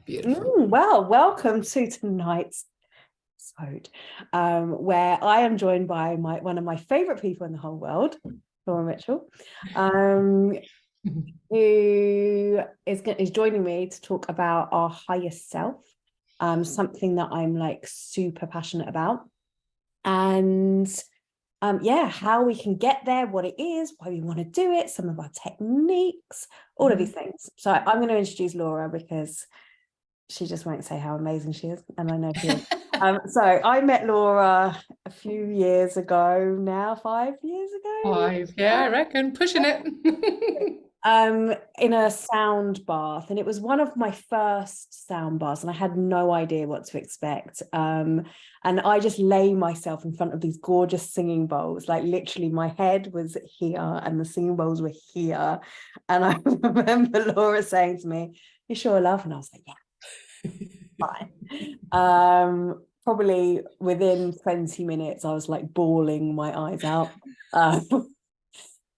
Beautiful. Well, welcome to tonight's episode, where I am joined by one of my favorite people in the whole world, Laura Mitchell, um, who is joining me to talk about our highest self, something that I'm like super passionate about, and yeah, how we can get there, what it is, why we want to do it, some of our techniques, all of these things. So I'm going to introduce Laura because she just won't say how amazing she is, and I know she is. So I met Laura a few years ago now, 5 years ago. Five, yeah, I reckon. Pushing it. In a sound bath, and it was one of my first sound baths, and I had no idea what to expect. And I just lay myself in front of these gorgeous singing bowls, like literally my head was here and the singing bowls were here. And I remember Laura saying to me, "You sure, love?" And I was like, "Yeah, fine." Probably within 20 minutes, I was like bawling my eyes out.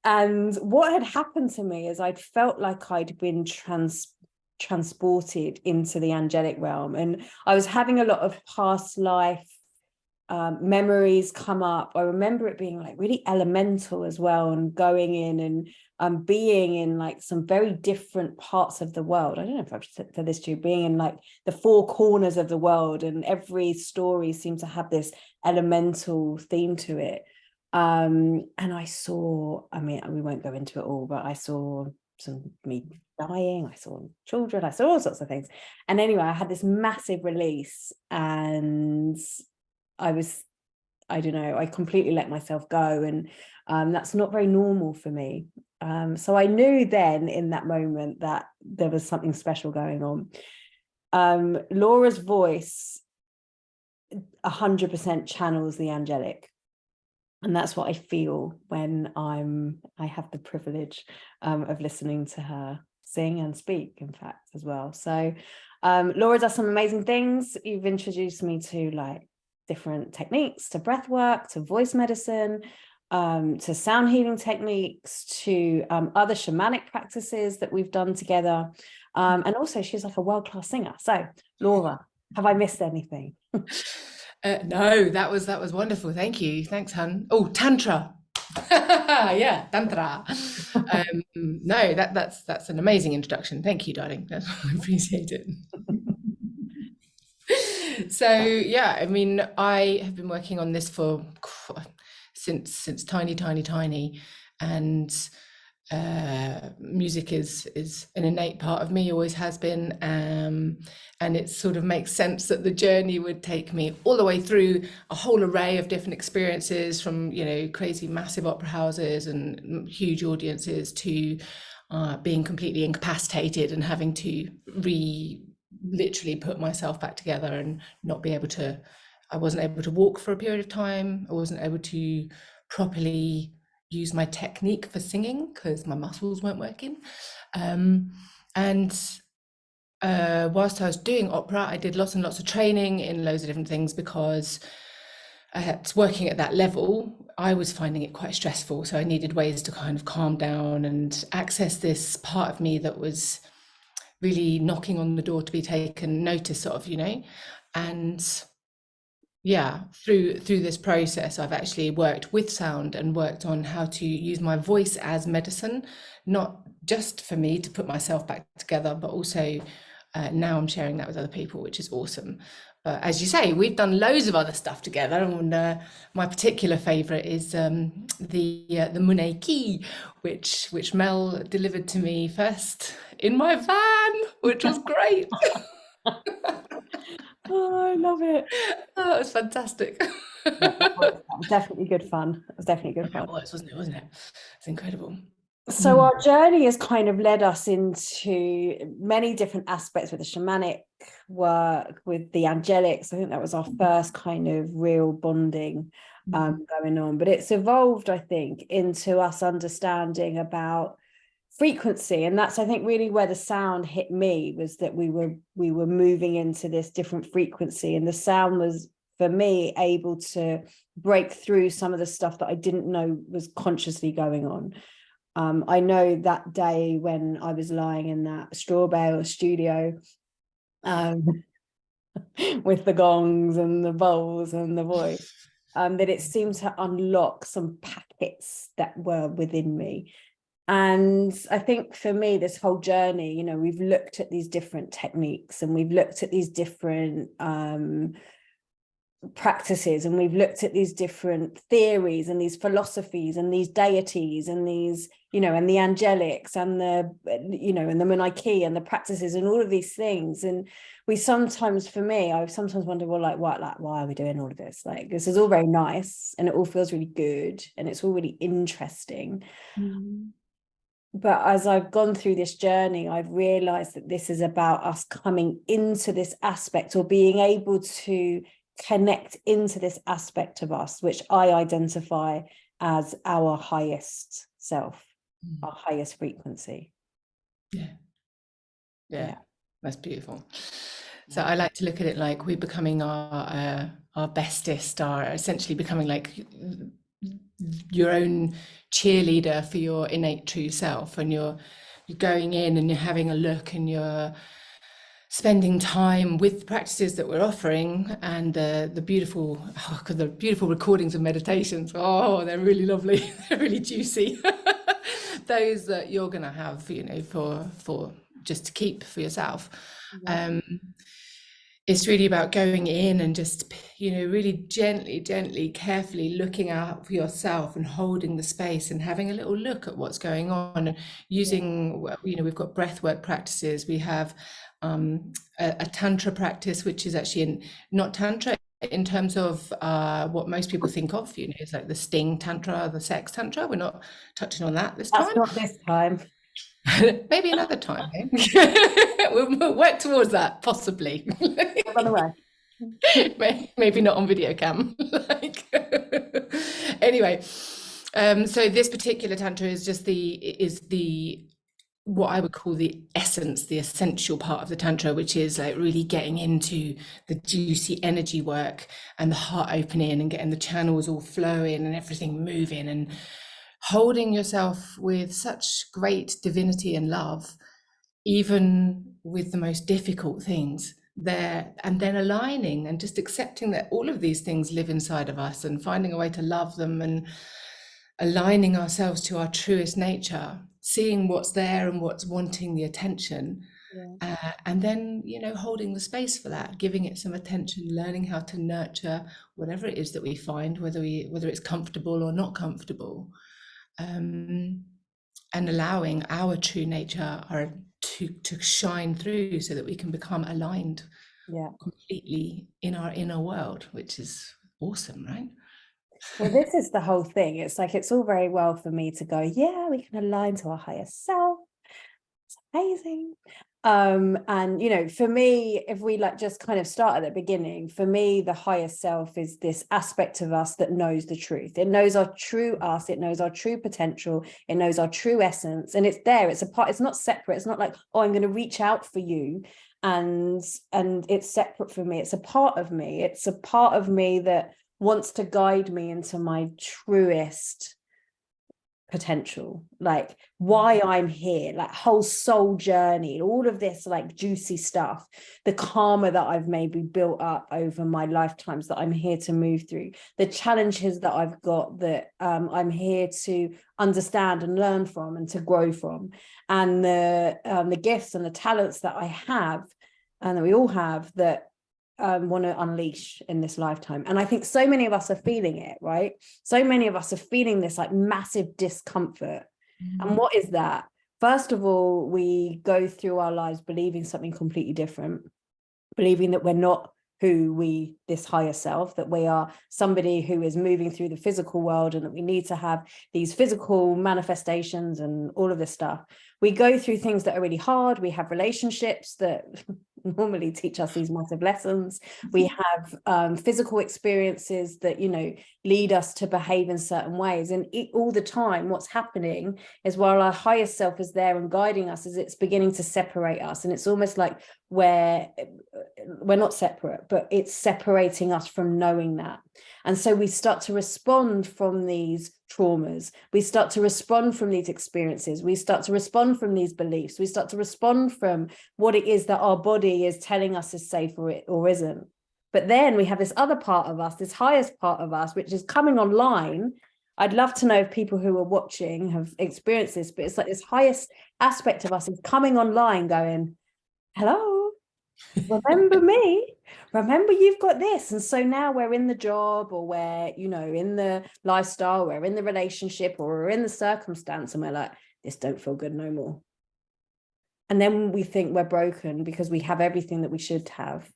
And what had happened to me is I'd felt like I'd been transported into the angelic realm, and I was having a lot of past life memories come up. I remember it being like really elemental as well, and going in and being in like some very different parts of the world. I don't know if I've said this to you, being in like the four corners of the world, and every story seemed to have this elemental theme to it. And I saw, I mean, we won't go into it all, but I saw some me dying, I saw children, I saw all sorts of things. And anyway, I had this massive release, and I was, I don't know, I completely let myself go. And that's not very normal for me. So I knew then in that moment that there was something special going on. Laura's voice 100% channels the angelic. And that's what I feel when I have the privilege of listening to her sing and speak, in fact, as well. So Laura does some amazing things. You've introduced me to like different techniques, to breath work, to voice medicine, to sound healing techniques, to other shamanic practices that we've done together. And also she's like a world-class singer. So Laura, have I missed anything? No, that was wonderful. Thank you. Thanks, hun. Oh, tantra. Yeah, tantra. No, that's an amazing introduction. Thank you, darling. I appreciate it. So yeah, I mean, I have been working on this for since tiny, and music is an innate part of me, always has been, and it sort of makes sense that the journey would take me all the way through a whole array of different experiences, from crazy massive opera houses and huge audiences to being completely incapacitated and having to literally put myself back together and not be able to. I wasn't able to walk for a period of time. I wasn't able to properly use my technique for singing because my muscles weren't working. And whilst I was doing opera, I did lots and lots of training in loads of different things because working at that level, I was finding it quite stressful. So I needed ways to kind of calm down and access this part of me that was really knocking on the door to be taken notice of, and yeah, through this process, I've actually worked with sound and worked on how to use my voice as medicine, not just for me to put myself back together, but also now I'm sharing that with other people, which is awesome. But as you say, we've done loads of other stuff together, and my particular favourite is the Muneki, which Mel delivered to me first in my van, which was great. Oh, I love it. Oh, it was fantastic. Yeah, that was definitely good fun. It was definitely good It fun. was, wasn't it? Wasn't it? It's incredible. So Mm. our journey has kind of led us into many different aspects with the shamanic work, with the angelics. I think that was our first kind of real bonding going on. But it's evolved, I think, into us understanding about frequency. And that's, I think, really where the sound hit me, was that we were moving into this different frequency. And the sound was, for me, able to break through some of the stuff that I didn't know was consciously going on. I know that day when I was lying in that straw bale studio, um, with the gongs and the bowls and the voice, that it seemed to unlock some packets that were within me. And I think for me, this whole journey, you know, we've looked at these different techniques and we've looked at these different practices, and we've looked at these different theories and these philosophies and these deities and these, you know, and the angelics and the, you know, and the monarchy and the practices and all of these things. And we sometimes, for me, I sometimes wonder, well, like why are we doing all of this? Like, this is all very nice and it all feels really good and it's all really interesting. But as I've gone through this journey, I've realized that this is about us coming into this aspect, or being able to connect into this aspect of us, which I identify as our highest self, our highest frequency. Yeah, that's beautiful. So I like to look at it like we're becoming our bestest, are essentially becoming like your own cheerleader for your innate true self, and you're going in and you're having a look and you're spending time with the practices that we're offering, and the beautiful the beautiful recordings of meditations. Oh, they're really lovely. They're really juicy. Those that you're going to have, you know, for just to keep for yourself. It's really about going in and just, you know, really gently, carefully looking out for yourself and holding the space and having a little look at what's going on, and using, you know, we've got breathwork practices. We have a tantra practice, which is actually not tantra in terms of what most people think of, you know, it's like the sting tantra, the sex tantra. We're not touching on that this time. That's not this time. Maybe another time. Eh? We'll work towards that, possibly. Run away. Maybe not on video cam. Anyway, so this particular tantra is just the what I would call the essence, the essential part of the tantra, which is like really getting into the juicy energy work and the heart opening and getting the channels all flowing and everything moving, and holding yourself with such great divinity and love, even with the most difficult things there, and then aligning and just accepting that all of these things live inside of us, and finding a way to love them, and aligning ourselves to our truest nature, seeing what's there and what's wanting the attention. And then, you know, holding the space for that, giving it some attention, learning how to nurture whatever it is that we find, whether it's comfortable or not comfortable. And allowing our true nature to shine through, so that we can become aligned completely in our inner world, which is awesome, right? Well, this is the whole thing. It's like, it's all very well for me to go, yeah, we can align to our higher self. It's amazing. And, you know, for me, if we like just kind of start at the beginning, for me, the higher self is this aspect of us that knows the truth. It knows our true us. It knows our true potential. It knows our true essence. And it's there. It's a part. It's not separate. It's not like, oh, I'm going to reach out for you and it's separate from me. It's a part of me. It's a part of me that wants to guide me into my truest potential, like why I'm here, like whole soul journey, all of this like juicy stuff, the karma that I've maybe built up over my lifetimes that I'm here to move through, the challenges that I've got that I'm here to understand and learn from and to grow from, and the gifts and the talents that I have and that we all have that want to unleash in this lifetime. And I think so many of us are feeling it, right? So many of us are feeling this like massive discomfort. And what is that? First of all, we go through our lives believing something completely different, believing that we're not this higher self, that we are somebody who is moving through the physical world, and that we need to have these physical manifestations and all of this stuff. We go through things that are really hard. We have relationships that normally teach us these massive lessons. We have physical experiences that, you know, lead us to behave in certain ways. And all the time, what's happening is, while our higher self is there and guiding us, is it's beginning to separate us. And it's almost like we're not separate, but it's separating us from knowing that. And so we start to respond from these traumas. We start to respond from these experiences. We start to respond from these beliefs. We start to respond from what it is that our body is telling us is safe or isn't. But then we have this other part of us, this highest part of us, which is coming online. I'd love to know if people who are watching have experienced this, but it's like this highest aspect of us is coming online going, hello, remember me? Remember you've got this. And so now we're in the job, or we're, you know, in the lifestyle, we're in the relationship, or we're in the circumstance, and we're like, this don't feel good no more. And then we think we're broken because we have everything that we should have,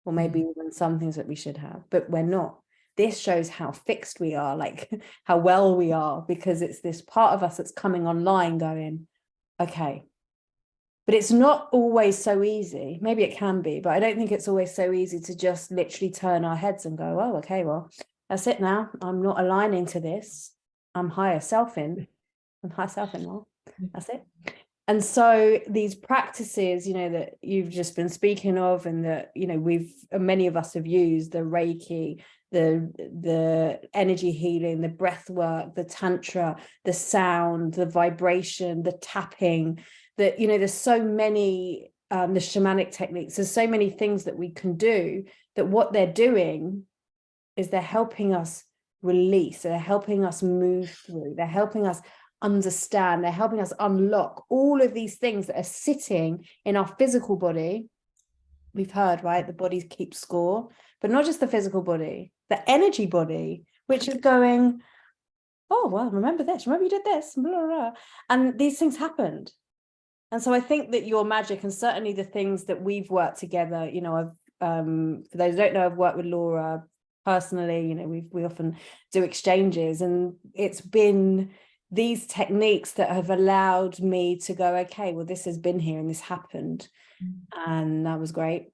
or maybe even some things that we should have, but we're not. This shows how fixed we are, like how well we are, because it's this part of us that's coming online going, okay. But it's not always so easy. Maybe it can be, but I don't think it's always so easy to just literally turn our heads and go, oh, okay, well, that's it now. I'm not aligning to this. I'm higher self-in. I'm higher self-in now. That's it. And so these practices, you know, that you've just been speaking of, and that, you know, many of us have used, the Reiki, the energy healing, the breath work, the tantra, the sound, the vibration, the tapping, that, you know, there's so many, the shamanic techniques, there's so many things that we can do, that what they're doing is they're helping us release, they're helping us move through, they're helping us understand, they're helping us unlock all of these things that are sitting in our physical body. We've heard, right, the body keeps score, but not just the physical body, the energy body, which is going, oh, well, remember this, remember you did this, blah, blah, blah. And these things happened. And so I think that your magic, and certainly the things that we've worked together, you know, I've for those who don't know, I've worked with Laura personally, you know, we often do exchanges, and it's been these techniques that have allowed me to go, okay, well, this has been here and this happened, and that was great,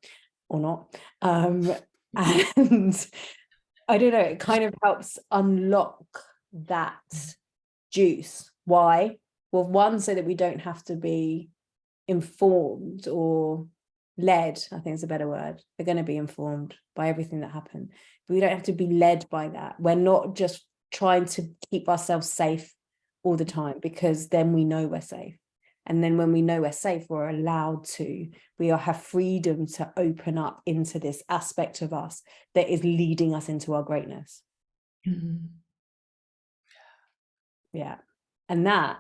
or not. And I don't know, it kind of helps unlock that juice. Why? Well, one, so that we don't have to be informed or led, I think is a better word. We're going to be informed by everything that happened, but we don't have to be led by that. We're not just trying to keep ourselves safe all the time, because then we know we're safe. And then when we know we're safe, we're allowed to, have freedom to open up into this aspect of us that is leading us into our greatness. Yeah. And that,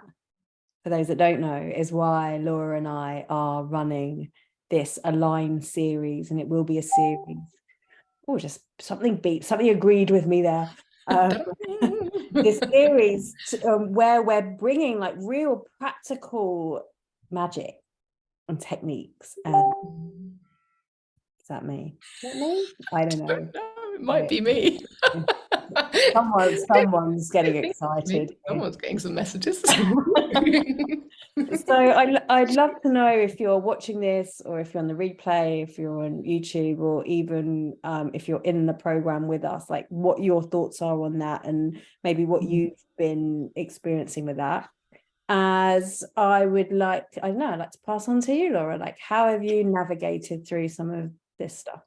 for those that don't know, is why Laura and I are running this Align series, and it will be a series. Oh, just something agreed with me there. This series where we're bringing like real practical magic and techniques. Is that me? Is that me? I don't know. It might be me. Someone's getting excited. Someone's getting some messages. So I'd love to know, if you're watching this, or if you're on the replay, if you're on YouTube, or even if you're in the program with us, like what your thoughts are on that, and maybe what you've been experiencing with that. As I would like, I'd like to pass on to you, Laura, like how have you navigated through some of this stuff?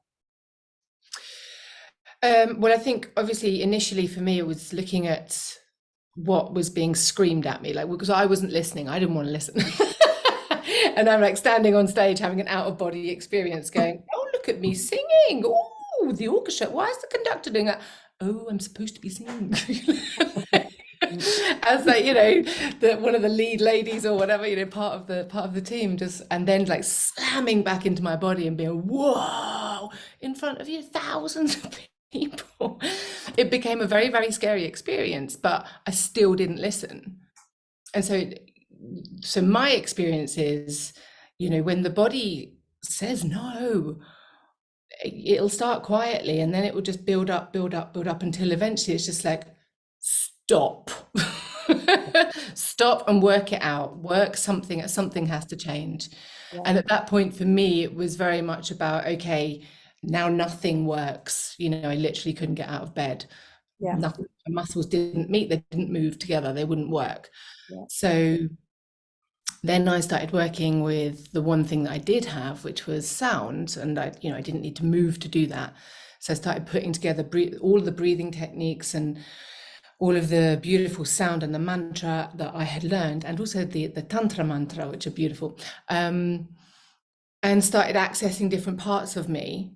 Well, I think obviously initially for me, it was looking at what was being screamed at me, like, because I wasn't listening, I didn't want to listen. And I'm like standing on stage having an out-of-body experience going, oh, look at me singing. Oh, the orchestra, why is the conductor doing that? Oh, I'm supposed to be singing. As like, you know, one of the lead ladies or whatever, you know, part of the team, just, and then like slamming back into my body and being, whoa, in front of you, thousands of people. It became a very, very scary experience, but I still didn't listen. And so my experience is, you know, when the body says no, it'll start quietly, and then it will just build up until eventually it's just like, stop. Stop and work it out. Something has to change. Yeah. And at that point for me, it was very much about, okay, now nothing works. You know, I literally couldn't get out of bed. Yeah. Nothing, my muscles didn't meet, they didn't move together, they wouldn't work. Yeah. So then I started working with the one thing that I did have, which was sound, and I didn't need to move to do that. So I started putting together all of the breathing techniques and all of the beautiful sound and the mantra that I had learned, and also the Tantra mantra, which are beautiful, and started accessing different parts of me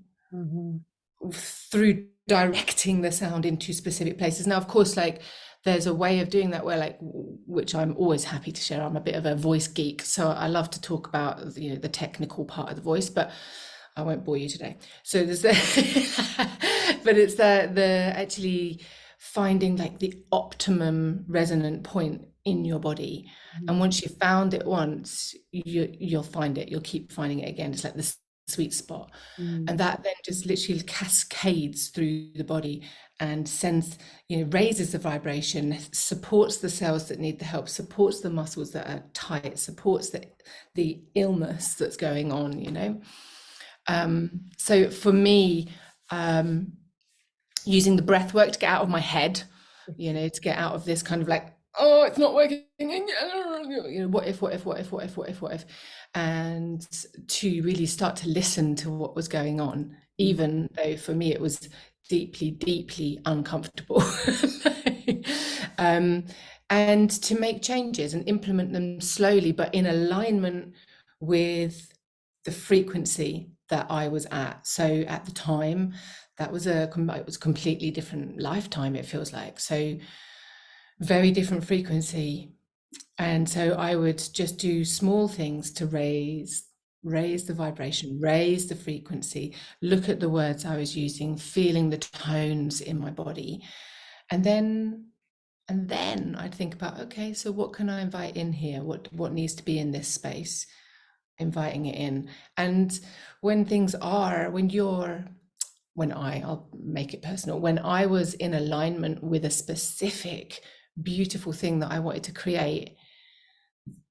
through directing the sound into specific places. Now, of course, like there's a way of doing that where, like, which I'm always happy to share. I'm a bit of a voice geek, so I love to talk about, you know, the technical part of the voice, but I won't bore you today. So there's the but it's the actually finding like the optimum resonant point in your body. And once you've found it once, you'll find it, you'll keep finding it again. It's like the sweet spot. And that then just literally cascades through the body and sends, you know, raises the vibration, supports the cells that need the help, supports the muscles that are tight, supports the illness that's going on, you know. So for me, using the breath work to get out of my head, you know, to get out of this kind of like, oh, it's not working, you know, what if, and to really start to listen to what was going on, even though for me it was deeply uncomfortable. And to make changes and implement them slowly, but in alignment with the frequency that I was at. So at the time, that was it was a completely different lifetime, it feels like. So very different frequency. And so I would just do small things to raise the vibration, raise the frequency, look at the words I was using, feeling the tones in my body. And then I'd think about, okay, so what can I invite in here? What needs to be in this space? Inviting it in. And when things are, I'll make it personal, when I was in alignment with a specific beautiful thing that I wanted to create,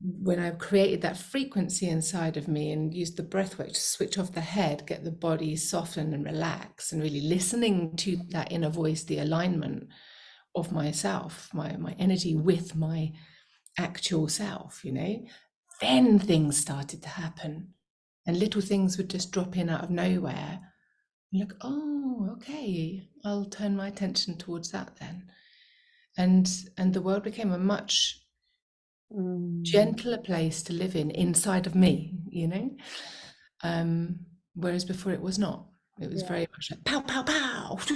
when I created that frequency inside of me and used the breath work to switch off the head, get the body soften and relax, and really listening to that inner voice, the alignment of myself, my energy with my actual self, you know, then things started to happen, and little things would just drop in out of nowhere. You're like, oh, okay, I'll turn my attention towards that then. And the world became a much gentler place to live in inside of me, you know. Whereas before it was not. It was very much like pow, pow, pow. That's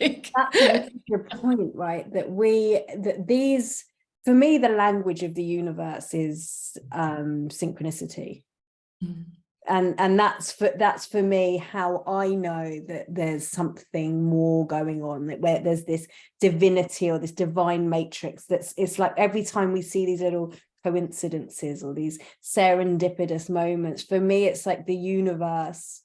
a really good point, right? That these, for me, the language of the universe is synchronicity. And that's for me how I know that there's something more going on, that where there's this divinity or this divine matrix it's like every time we see these little coincidences or these serendipitous moments, for me it's like the universe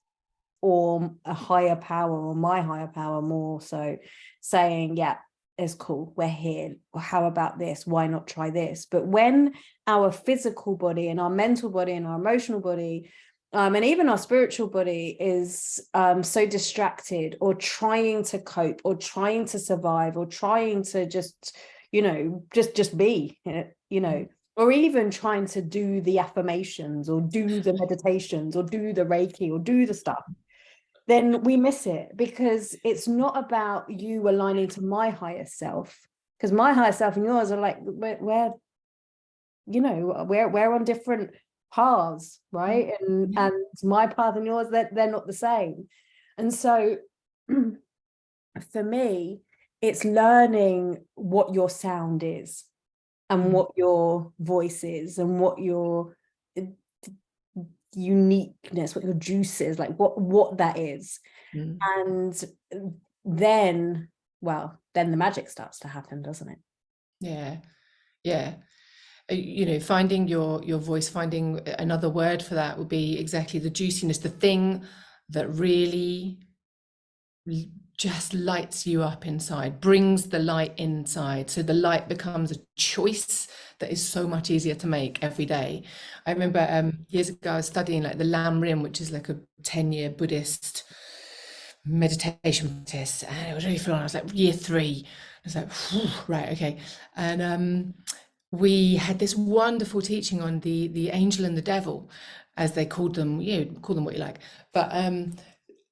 or a higher power, or my higher power more so, saying, yeah, it's cool, we're here, or how about this, why not try this? But when our physical body and our mental body and our emotional body and even our spiritual body is so distracted, or trying to cope, or trying to survive, or trying to just, you know, just be, you know, or even trying to do the affirmations or do the meditations or do the Reiki or do the stuff, then we miss it, because it's not about you aligning to my higher self, because my higher self and yours are like, we're you know, we're on different paths, right? And my path and yours, they're not the same. And so for me, it's learning what your sound is and what your voice is and what your uniqueness, what your juice is, like what that is. And then, well, then the magic starts to happen, doesn't it? Yeah. You know, finding your voice, finding another word for that would be exactly the juiciness, the thing that really just lights you up inside, brings the light inside. So the light becomes a choice that is so much easier to make every day. I remember years ago I was studying like the Lam Rim, which is like a 10-year Buddhist meditation practice, and it was really fun. I was like year 3. I was like, right, okay. And we had this wonderful teaching on the angel and the devil, as they called them. You know, call them what you like, but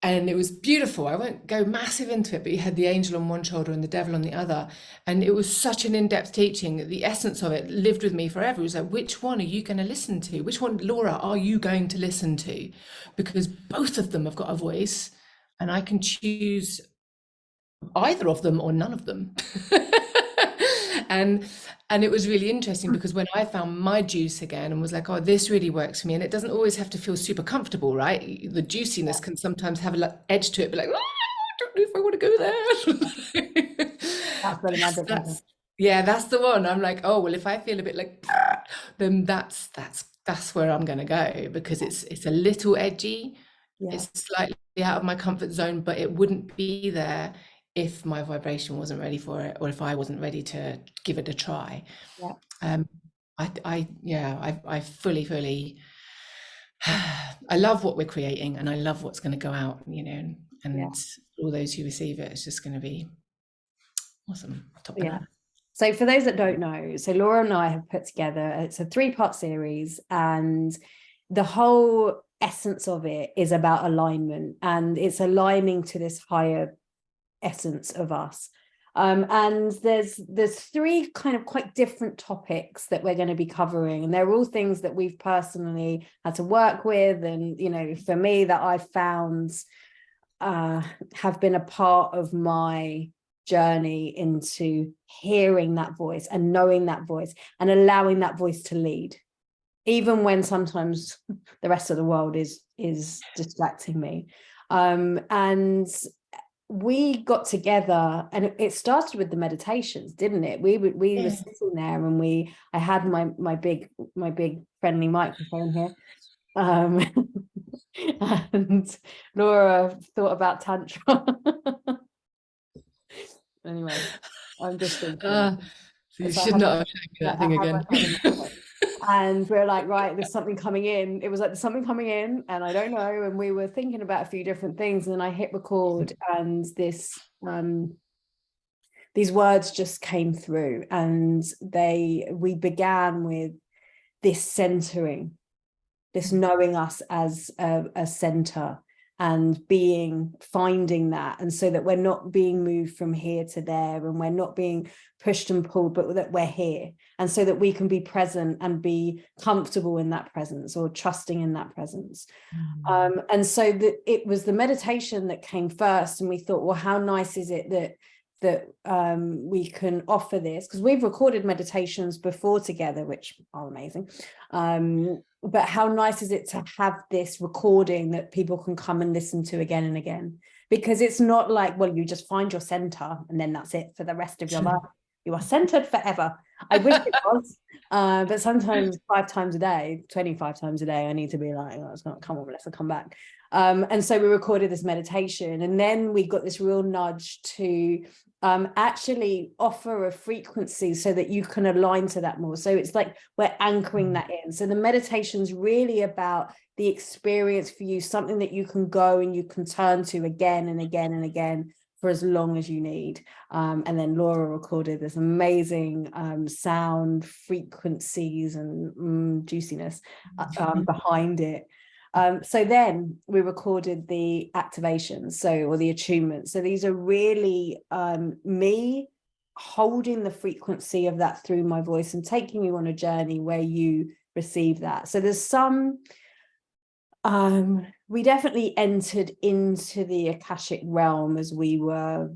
and it was beautiful. I won't go massive into it, but you had the angel on one shoulder and the devil on the other. And it was such an in-depth teaching. The essence of it lived with me forever. It was like, which one are you going to listen to? Which one, Laura, are you going to listen to? Because both of them have got a voice, and I can choose either of them or none of them. and it was really interesting because when I found my juice again and was like, oh, this really works for me, and it doesn't always have to feel super comfortable, right? The juiciness can sometimes have a edge to it, but like, oh, I don't know if I want to go there. That's where the magic comes in. Yeah, that's the one. I'm like, oh well, if I feel a bit like, then that's where I'm gonna go, because it's a little edgy, Yeah, it's slightly out of my comfort zone, but it wouldn't be there if my vibration wasn't ready for it, or if I wasn't ready to give it a try. yeah, Um, I fully, I love what we're creating, and I love what's going to go out, yeah, and all those who receive it, it's just going to be awesome. Top yeah. banana. So for those that don't know, so Laura and I have put together, it's a 3-part series, and the whole essence of it is about alignment, and it's aligning to this higher essence of us. And there's 3 kind of quite different topics that we're going to be covering, and they're all things that we've personally had to work with, and for me, that I've found have been a part of my journey into hearing that voice and knowing that voice and allowing that voice to lead, even when sometimes the rest of the world is distracting me. And we got together, and it started with the meditations, didn't it? We were sitting there, and I had my big friendly microphone here, and Laura thought about tantra. Anyway, I'm just thinking. So you So I should have not have shown me that thing again. and we're like, right, there's something coming in. It was like, there's something coming in, and I don't know. And we were thinking about a few different things, and then I hit record, and these words just came through, and we began with this centering, this knowing us as a center, and finding that, and so that we're not being moved from here to there, and we're not being pushed and pulled, but that we're here, and so that we can be present and be comfortable in that presence, or trusting in that presence. And so it was the meditation that came first, and we thought, well, how nice is it that we can offer this, because we've recorded meditations before together, which are amazing, but how nice is it to have this recording that people can come and listen to again and again, because it's not like, well, you just find your center and then that's it for the rest of your life. You are centered forever. I wish it was, but sometimes 5 times a day, 25 times a day, I need to be like, oh, it's not, come on, Melissa, come back. And so we recorded this meditation, and then we got this real nudge to actually offer a frequency so that you can align to that more. So it's like we're anchoring that in. So the meditation's really about the experience for you, something that you can go and you can turn to again and again and again for as long as you need. And then Laura recorded this amazing sound frequencies and juiciness behind it. So then we recorded the activations, or the attunements. So these are really me holding the frequency of that through my voice and taking you on a journey where you receive that. So there's some, we definitely entered into the Akashic realm as we were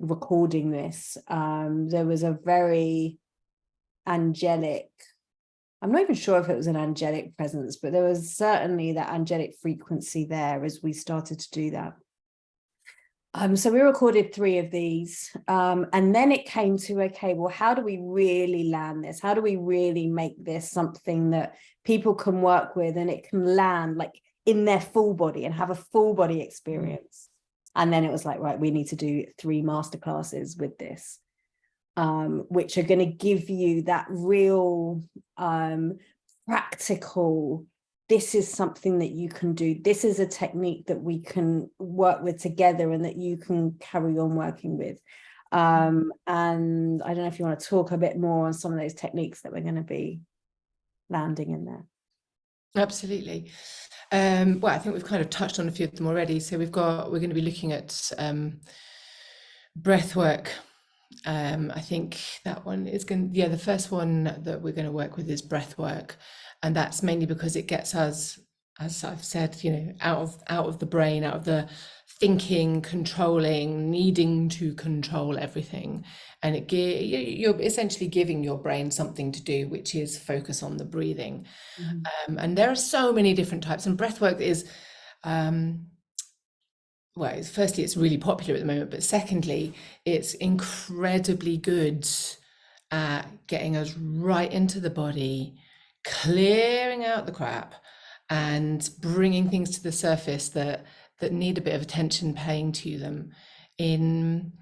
recording this. There was a very angelic, I'm not even sure if it was an angelic presence, but there was certainly that angelic frequency there as we started to do that. So we recorded 3 of these, and then it came to, okay, well, how do we really land this? How do we really make this something that people can work with, and it can land like in their full body and have a full body experience? And then it was like, right, we need to do 3 masterclasses with this, which are going to give you that real practical, this is something that you can do. This is a technique that we can work with together and that you can carry on working with. And I don't know if you want to talk a bit more on some of those techniques that we're going to be landing in there. Absolutely. Well, I think we've kind of touched on a few of them already. So we're going to be looking at breath work. I think that one is yeah, the first one that we're going to work with is breath work. And that's mainly because it gets us, as I've said, out of the brain, out of the thinking, controlling, needing to control everything. And you're essentially giving your brain something to do, which is focus on the breathing. Mhm. And there are so many different types, and breath work is well, firstly, it's really popular at the moment, but secondly, it's incredibly good at getting us right into the body, clearing out the crap, and bringing things to the surface that need a bit of attention paying to them in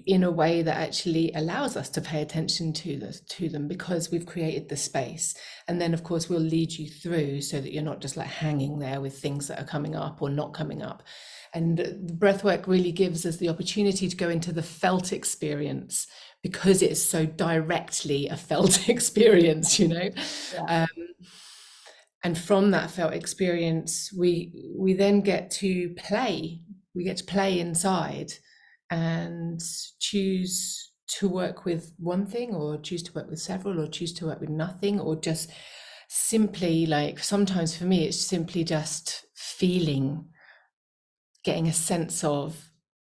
in a way that actually allows us to pay attention to them because we've created the space. And then of course we'll lead you through so that you're not just like hanging there with things that are coming up or not coming up. And the breath work really gives us the opportunity to go into the felt experience because it's so directly a felt experience, Yeah. And from that felt experience, we then get to play. We get to play inside and choose to work with one thing, or choose to work with several, or choose to work with nothing, or just simply, like, sometimes for me, it's simply just feeling, getting a sense of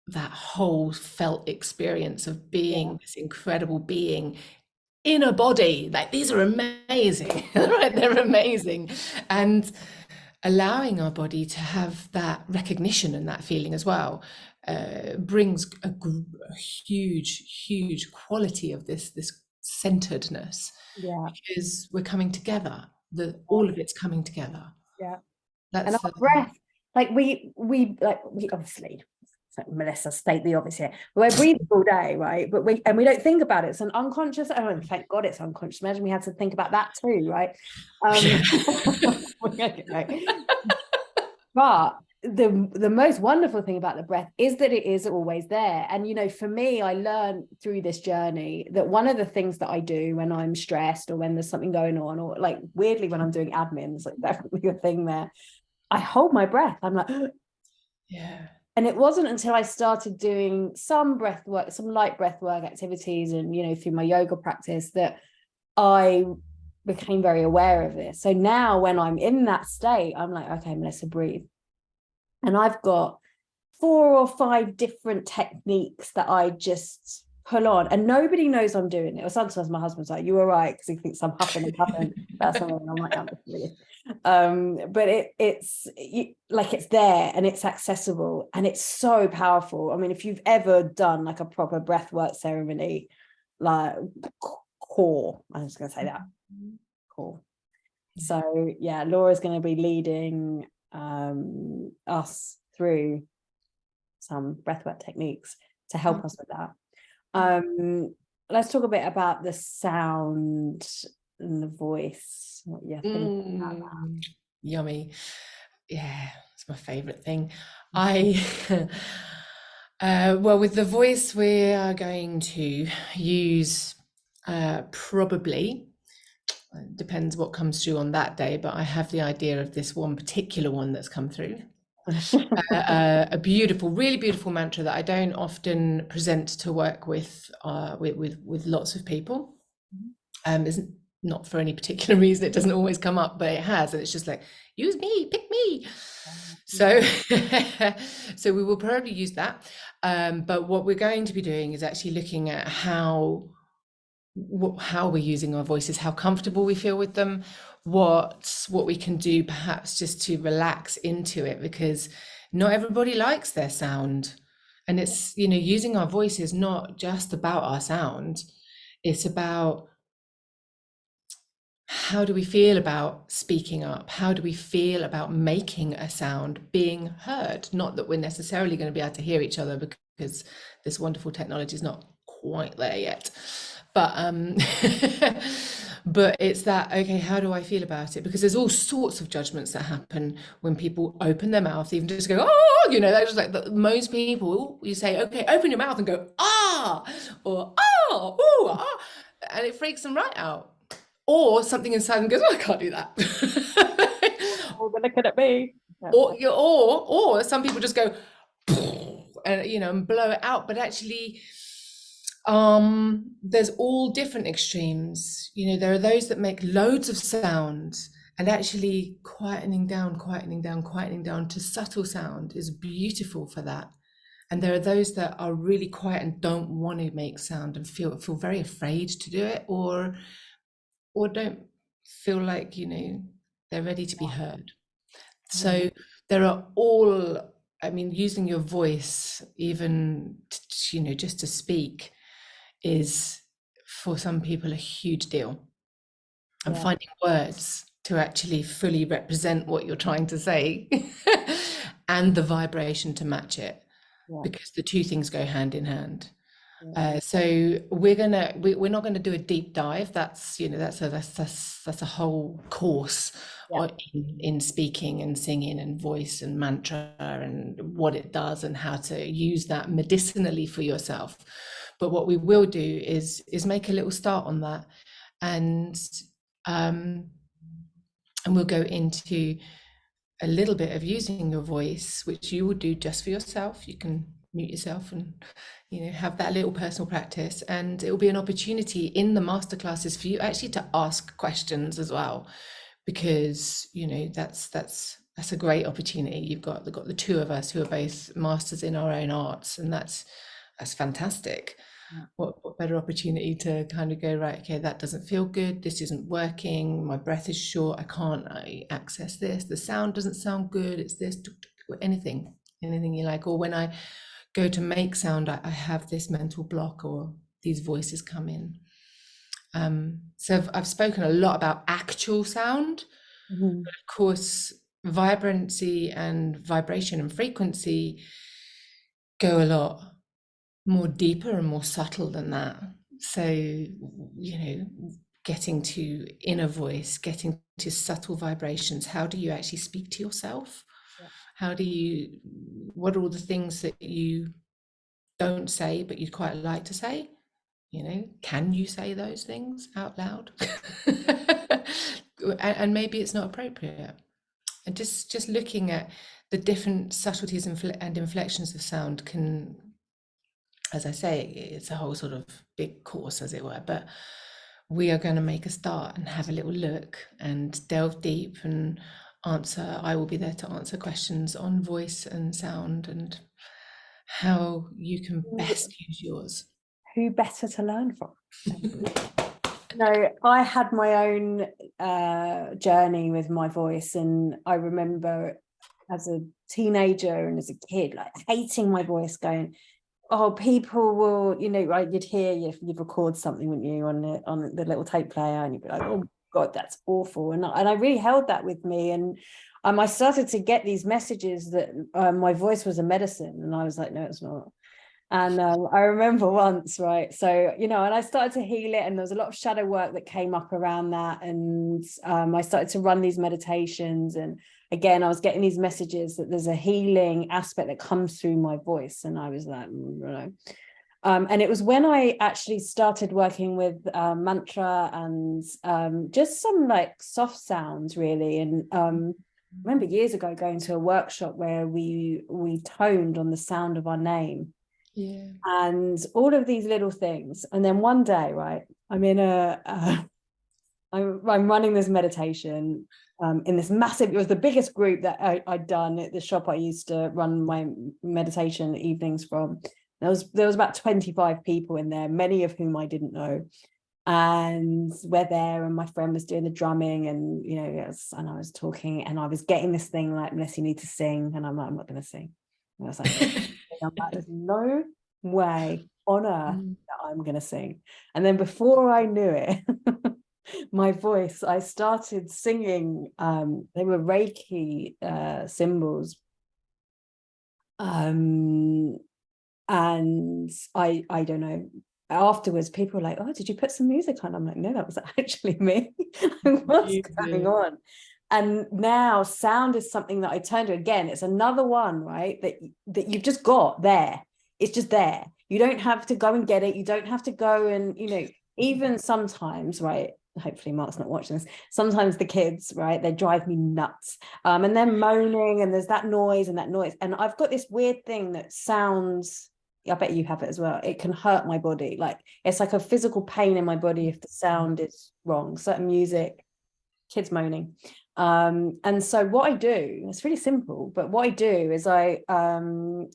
that whole felt experience of Yeah. being this incredible being in a body. Like, these are amazing, right? They're amazing. And allowing our body to have that recognition and that feeling as well brings a huge quality of this centeredness, Yeah. because we're coming together. All of it's coming together. Yeah. And That's our breath, like we obviously, so Melissa, state the obvious here. We're breathing all day, right? But we don't think about it. It's an unconscious. Oh, thank God it's unconscious. Imagine we had to think about that too, right? Okay. But the most wonderful thing about the breath is that it is always there. And for me, I learned through this journey that one of the things that I do when I'm stressed or when there's something going on, or like weirdly when I'm doing admin, it's like definitely a thing there, I hold my breath. I'm like, yeah. And it wasn't until I started doing some breath work, some light breath work activities, and through my yoga practice, that I became very aware of this. So now when I'm in that state, I'm like, okay, Melissa, breathe. And I've got 4 or 5 different techniques that I just pull on, and nobody knows I'm doing it. Or sometimes my husband's like, "You were right," because he thinks I'm huffing and puffing. That's something I'm like, but it's like it's there and it's accessible and it's so powerful. I mean, if you've ever done like a proper breathwork ceremony, like core, I'm just gonna say that core. So yeah, Laura's going to be leading us through some breathwork techniques to help us with that. Let's talk a bit about the sound and the voice. What you're thinking about that? Yummy. Yeah, it's my favorite thing. I well, with the voice, we are going to use probably, depends what comes through on that day, but I have the idea of this one particular one that's come through. A beautiful, really beautiful mantra that I don't often present to work with lots of people. Isn't not for any particular reason. It doesn't always come up, but it has, and it's just like, use me, pick me. So, so we will probably use that. But what we're going to be doing is actually looking at how we're using our voices, how comfortable we feel with them, what we can do perhaps just to relax into it, because not everybody likes their sound. And it's, using our voice is not just about our sound. It's about, how do we feel about speaking up? How do we feel about making a sound, being heard? Not that we're necessarily going to be able to hear each other, because this wonderful technology is not quite there yet. But but it's that, okay, how do I feel about it? Because there's all sorts of judgments that happen when people open their mouth, even just go, oh, that's just like most people, you say, okay, open your mouth and go, ah, or ah, ooh, ah, and it freaks them right out. Or something inside them goes, oh, I can't do that. They're looking at me. Or some people just go and and blow it out, but actually there's all different extremes. There are those that make loads of sound, and actually quietening down to subtle sound is beautiful for that. And there are those that are really quiet and don't want to make sound and feel very afraid to do it, or don't feel like they're ready to be heard. So there are all, using your voice, even just to speak, is for some people a huge deal. And finding words to actually fully represent what you're trying to say and the vibration to match it, because the two things go hand in hand. So we're not gonna do a deep dive. That's that's a whole course in speaking and singing and voice and mantra and what it does and how to use that medicinally for yourself. But what we will do is make a little start on that, and we'll go into a little bit of using your voice, which you will do just for yourself. You can mute yourself and have that little personal practice, and it will be an opportunity in the masterclasses for you actually to ask questions as well, because that's a great opportunity. You've got the two of us who are both masters in our own arts, and that's fantastic. What better opportunity to kind of go, right, okay, that doesn't feel good, this isn't working, my breath is short, I access this, the sound doesn't sound good, it's this, anything you like. Or when I go to make sound, I have this mental block, or these voices come in. So I've spoken a lot about actual sound, but of course vibrancy and vibration and frequency go a lot more deeper and more subtle than that. So getting to inner voice, getting to subtle vibrations. How do you actually speak to yourself? What are all the things that you don't say but you'd quite like to say? Can you say those things out loud? and maybe it's not appropriate. And just looking at the different subtleties and inflections of sound can, as I say, it's a whole sort of big course, as it were, but we are going to make a start and have a little look and delve deep and answer. I will be there to answer questions on voice and sound and how you can best use yours. Who better to learn from? No, I had my own journey with my voice, and I remember as a teenager and as a kid, like hating my voice, going, oh, people will, right, you'd hear, you'd record something, wouldn't you, on the little tape player, and you'd be like, oh God, that's awful. And I really held that with me, and I started to get these messages that my voice was a medicine, and I was like, no, it's not. And I remember once, right, so and I started to heal it, and there was a lot of shadow work that came up around that, and I started to run these meditations, and again I was getting these messages that there's a healing aspect that comes through my voice, and I was like, no. And it was when I actually started working with mantra and just some like soft sounds, really. And I remember years ago going to a workshop where we toned on the sound of our name. Yeah. And all of these little things. And then one day, right, I'm in I'm running this meditation in this massive, it was the biggest group that I'd done at the shop I used to run my meditation evenings from. There was about 25 people in there, many of whom I didn't know. And we're there, and my friend was doing the drumming, and and I was talking, and I was getting this thing like, Melissa, you need to sing. And I'm like, I'm not going to sing. And I was like, there's no way on earth that I'm going to sing. And then before I knew it, my voice, I started singing. They were Reiki symbols. And I don't know. Afterwards, people were like, "Oh, did you put some music on?" I'm like, "No, that was actually me." What's going on? And now sound is something that I turn to. Again, it's another one, right, that you've just got there. It's just there. You don't have to go and get it. You don't have to go and, even sometimes, right, hopefully Mark's not watching this, sometimes the kids, right, they drive me nuts, and they're moaning, and there's that noise, and I've got this weird thing that sounds, I bet you have it as well, it can hurt my body, like it's like a physical pain in my body if the sound is wrong, certain music, kids moaning. And so what I do, it's really simple, but what I do is I'll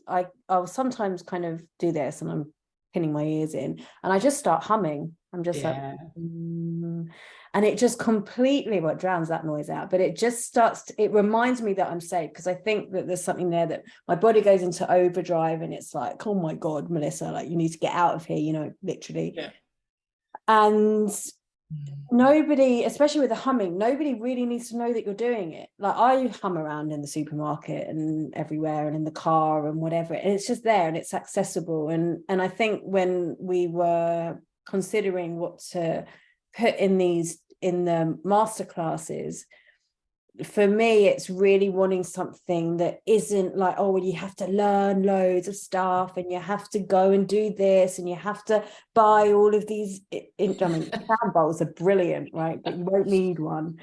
sometimes kind of do this, and I'm pinning my ears in, and I just start humming. I'm just like, and it just completely drowns that noise out, but it just starts to, it reminds me that I'm safe, because I think that there's something there that my body goes into overdrive, and it's like, oh my God, Melissa, like you need to get out of here, you know, literally. And nobody, especially with the humming, nobody really needs to know that you're doing it. Like I hum around in the supermarket and everywhere, and in the car and whatever, and it's just there and it's accessible. And I think when we were considering what to put in the masterclasses, for me, it's really wanting something that isn't like, oh, well, you have to learn loads of stuff, and you have to go and do this, and you have to buy all of these. I mean, sound bowls are brilliant, right? But you won't need one.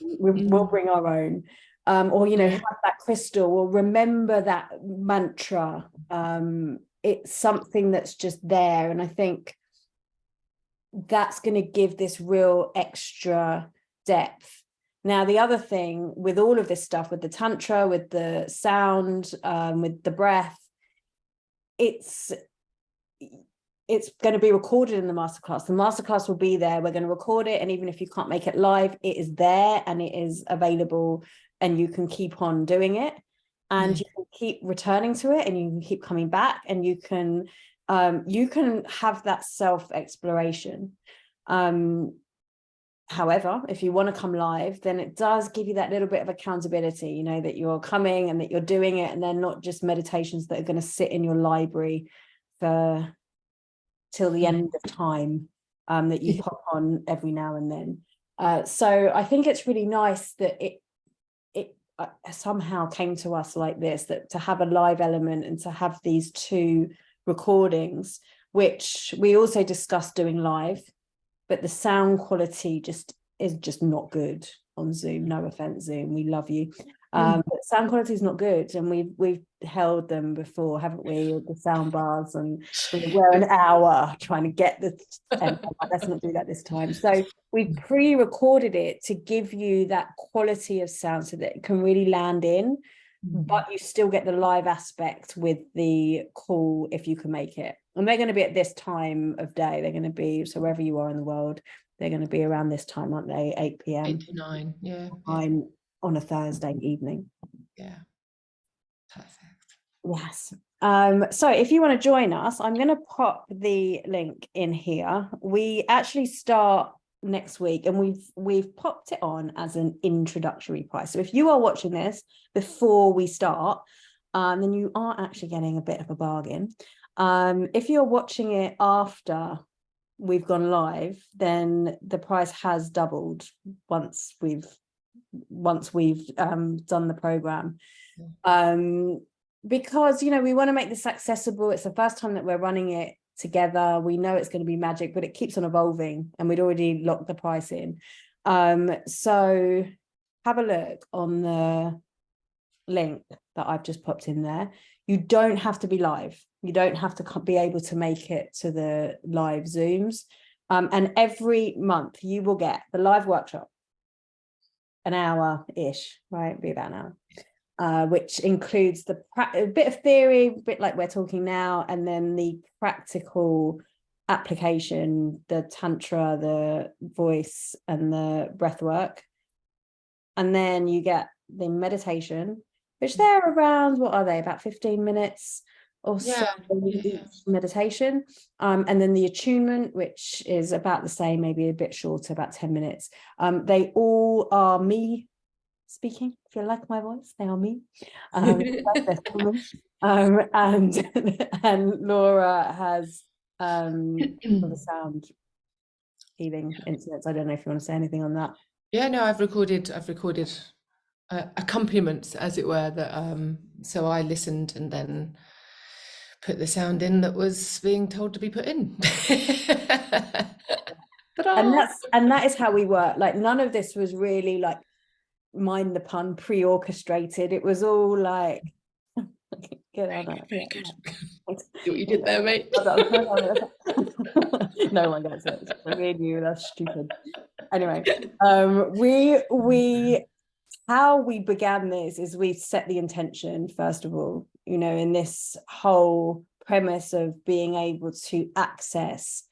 We'll bring our own. Or, you know, have that crystal, or remember that mantra. It's something that's just there. And I think that's going to give this real extra depth. Now, the other thing with all of this stuff, with the tantra, with the sound, with the breath, it's going to be recorded in the masterclass. The masterclass will be there. We're going to record it. And even if you can't make it live, it is there and it is available, and you can keep on doing it, and you can keep returning to it, and you can keep coming back, and you can have that self-exploration. However, if you want to come live, then it does give you that little bit of accountability, you know, that you're coming and that you're doing it, and they're not just meditations that are going to sit in your library for till the end of time, that you pop on every now and then. So I think it's really nice that it somehow came to us like this, that to have a live element and to have these two recordings, which we also discussed doing live, but the sound quality is just not good on Zoom. No offense, Zoom, we love you. But sound quality is not good, and we've held them before, haven't we? The sound bars, and we're an hour trying to get the. Let's not do that this time. So we pre-recorded it to give you that quality of sound, so that it can really land in, but you still get the live aspect with the call if you can make it. And they're going to be at this time of day. They're going to be, so wherever you are in the world, they're going to be around this time, aren't they? 8 p.m. 8 to 9, yeah. I'm on a Thursday evening. Yeah, perfect. Yes. So if you want to join us, I'm going to pop the link in here. We actually start next week, and we've popped it on as an introductory price. So if you are watching this before we start, then you are actually getting a bit of a bargain. If you're watching it after we've gone live, then the price has doubled once we've done the program, because, you know, we want to make this accessible. It's the first time that we're running it together. We know it's going to be magic, but it keeps on evolving, and we'd already locked the price in. So have a look on the link that I've just popped in there. You don't have to be live. You don't have to be able to make it to the live Zooms. And every month you will get the live workshop, an hour-ish, right? Be about an hour, which includes a bit of theory, a bit like we're talking now, and then the practical application, the tantra, the voice, and the breath work. And then you get the meditation, which they're around, what are they, about 15 minutes or so each meditation. And then the attunement, which is about the same, maybe a bit shorter, about 10 minutes. They all are me speaking. If you like my voice, they are me. And Laura has the sound healing instruments. I don't know if you want to say anything on that. Yeah, no, I've recorded accompaniments, as it were, that so I listened and then put the sound in that was being told to be put in. Ta-da! And that is how we work. Like, none of this was really, like, mind the pun, pre-orchestrated. It was all like, good on it. Very good. See what you did there, mate? No one gets it. It's me and you, that's stupid. Anyway, how we began this is we set the intention, first of all, you know, in this whole premise of being able to access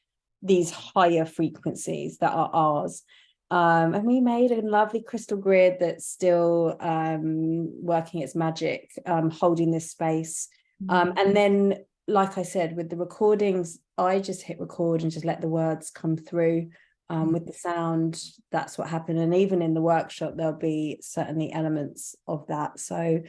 these higher frequencies that are ours. And we made a lovely crystal grid that's still working its magic, holding this space. And then, like I said, with the recordings, I just hit record and just let the words come through. With the sound, that's what happened. And even in the workshop, there'll be certainly elements of that. So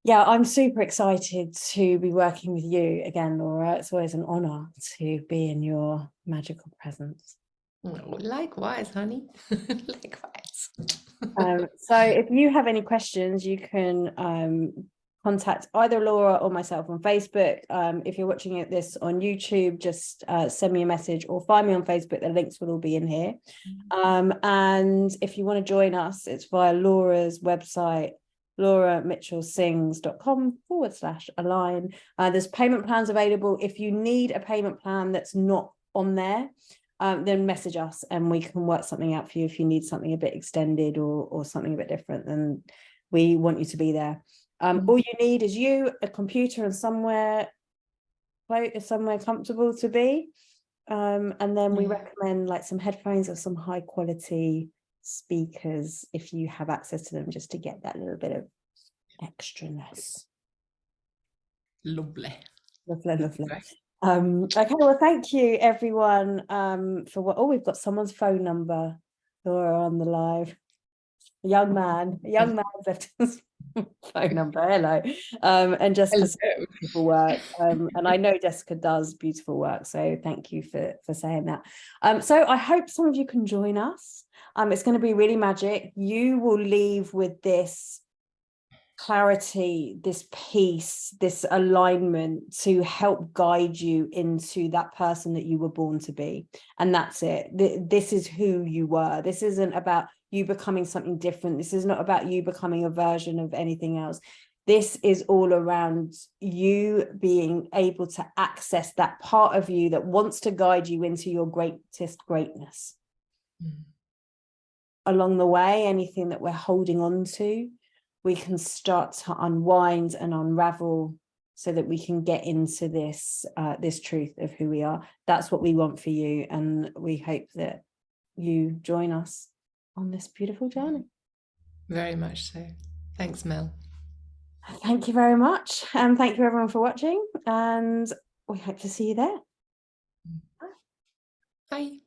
yeah, I'm super excited to be working with you again, Laura. It's always an honor to be in your magical presence. Oh, likewise, honey. Likewise. So if you have any questions, you can contact either Laura or myself on Facebook. If you're watching this on YouTube, just send me a message or find me on Facebook. The links will all be in here. And if you want to join us, it's via Laura's website, lauramitchellsings.com/align. There's payment plans available. If you need a payment plan that's not on there, then message us and we can work something out for you. If you need something a bit extended or something a bit different, then we want you to be there. All you need is a computer, and somewhere comfortable to be. And then we recommend like some headphones or some high quality speakers if you have access to them, just to get that little bit of extraness. Lovely. Lovely. Okay, well, thank you everyone for what. Oh, we've got someone's phone number, Laura, on the live. A young man left his phone number. Hello. And Jessica's beautiful work. And I know Jessica does beautiful work, so thank you for saying that. So I hope some of you can join us. It's going to be really magic. You will leave with this clarity, this peace, this alignment to help guide you into that person that you were born to be. And that's it. This is who you were. This isn't about you becoming something different. This is not about you becoming a version of anything else. This is all around you being able to access that part of you that wants to guide you into your greatest greatness. Along the way, anything that we're holding on to, we can start to unwind and unravel so that we can get into this truth of who we are. That's what we want for you, and we hope that you join us on this beautiful journey. Very much so. Thanks, Mel. Thank you very much, and thank you everyone for watching, and we hope to see you there. Bye.